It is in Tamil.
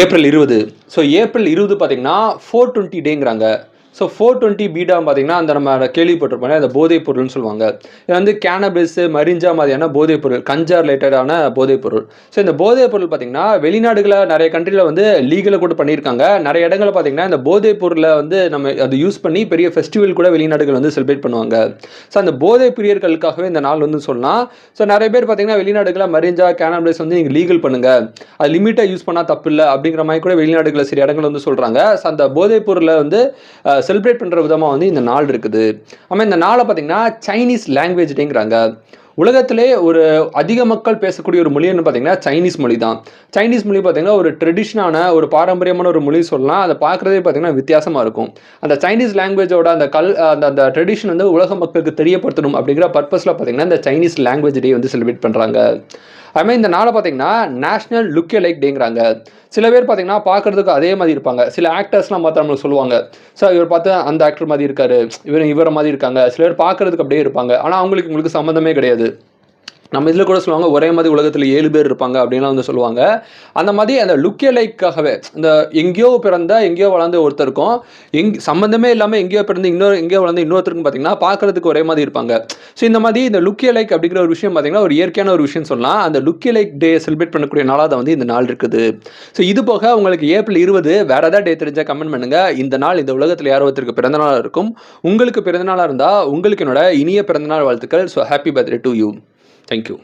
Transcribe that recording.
ஏப்ரல் 20. ஸோ ஏப்ரல் 20 பார்த்தீங்கன்னா 420 டேங்கிறாங்க. ஸோ 420 பீடா பார்த்தீங்கன்னா அந்த நம்ம கேள்விப்பட்டிருப்போம், அந்த போதைப் பொருள்னு சொல்லுவாங்க. இது வந்து கேனபிஸ், மரிஞ்சா மாதிரியான போதைப் பொருள், கஞ்சா ரிலேட்டடான போதைப் பொருள். ஸோ இந்த போதைப் பொருள் பார்த்தீங்கன்னா வெளிநாடுகளில் நிறைய கண்ட்ரியில் வந்து லீகலாக கூட பண்ணியிருக்காங்க. நிறைய இடங்களில் பார்த்தீங்கன்னா இந்த போதைப் பொருளை வந்து நம்ம அதை யூஸ் பண்ணி பெரிய ஃபெஸ்டிவல் கூட வெளிநாடுகள் வந்து செலிப்ரேட் பண்ணுவாங்க. ஸோ அந்த போதை பிரியர்களுக்காகவே இந்த நாள் வந்து சொல்லலாம். ஸோ நிறைய பேர் பார்த்தீங்கன்னா வெளிநாடுகளில் மரிஞ்சா, கேனபிஸ் வந்து நீங்கள் லீகல் பண்ணுங்க, அது லிமிட்டாக யூஸ் பண்ணால் தப்பு இல்லை அப்படிங்கிற மாதிரி கூட வெளிநாடுகளில் சில இடங்கள் வந்து சொல்கிறாங்க. ஸோ அந்த போதைப் பொருளை வந்து செலிப்ரேட் பண்ணுற விதமாக வந்து இந்த நாள் இருக்குது. ஆமாம், இந்த நாளை பார்த்தீங்கன்னா சைனீஸ் லாங்குவேஜ் டேங்கிறாங்க. உலகத்திலே ஒரு அதிக மக்கள் பேசக்கூடிய ஒரு மொழின்னு பார்த்தீங்கன்னா சைனீஸ் மொழி தான். சைனீஸ் மொழி பார்த்தீங்கன்னா ஒரு ட்ரெடிஷனான ஒரு பாரம்பரியமான ஒரு மொழி சொல்லலாம். அதை பார்க்குறதே பார்த்தீங்கன்னா வித்தியாசமாக இருக்கும். அந்த சைனீஸ் லாங்குவேஜோட அந்த அந்த ட்ரெடிஷன் வந்து உலக மக்களுக்கு தெரியப்படுத்தணும் அப்படிங்கிற பர்பஸில் பார்த்தீங்கன்னா இந்த சைனீஸ் லாங்குவேஜ் டே வந்து செலிப்ரேட் பண்ணுறாங்க. அதுமாதிரி இந்த நாளை பார்த்தீங்கன்னா நேஷனல் லுக் லைக் டேங்கிறாங்க. சில பேர் பார்த்தீங்கன்னா பார்க்குறதுக்கு அதே மாதிரி இருப்பாங்க. சில ஆக்டர்ஸ்லாம் பார்த்தா நம்மளுக்கு சொல்லுவாங்க, ஸோ இவர் பார்த்து அந்த ஆக்டர் மாதிரி இருக்காரு, இவரை மாதிரி இருக்காங்க. சில பேர் பார்க்குறதுக்கு அப்படியே இருப்பாங்க, ஆனால் அவங்களுக்கு உங்களுக்கு சம்மந்தமே கிடையாது. நம்ம இதில் கூட சொல்லுவாங்க ஒரே மாதிரி உலகத்தில் 7 பேர் இருப்பாங்க அப்படின்லாம் வந்து சொல்லுவாங்க. அந்த மாதிரி அந்த லுக்கே லைக்காகவே இந்த எங்கேயோ பிறந்த எங்கேயோ வளர்ந்த ஒருத்தருக்கும் சம்மந்தமே இல்லாமல் எங்கேயோ பிறந்து எங்கேயோ வளர்ந்த இன்னொருத்தருக்கும் பார்த்தீங்கன்னா பார்க்கறதுக்கு ஒரே மாதிரி இருப்பாங்க. ஸோ இந்த மாதிரி இந்த லுக்கே லைக் அப்படிங்கிற ஒரு விஷயம் பார்த்தீங்கன்னா ஒரு இயற்கையான ஒரு விஷயம் சொல்லலாம். அந்த லுக்கே லைக் டே செலிப்ரேட் பண்ணக்கூடிய நாளாக தான் வந்து இந்த நாள் இருக்குது. ஸோ இது போக உங்களுக்கு ஏப்ரல் 20 வேற ஏதாவது டே தெரிஞ்சால் கமெண்ட் பண்ணுங்க. இந்த நாள் இந்த உலகத்தில் யாரோ ஒருத்தருக்கு பிறந்தநாளாக இருக்கும். உங்களுக்கு பிறந்தநாளாக இருந்தால் உங்களுக்கு என்னோட இனிய பிறந்தநாள் வாழ்த்துக்கள். So happy birthday to you. Thank you.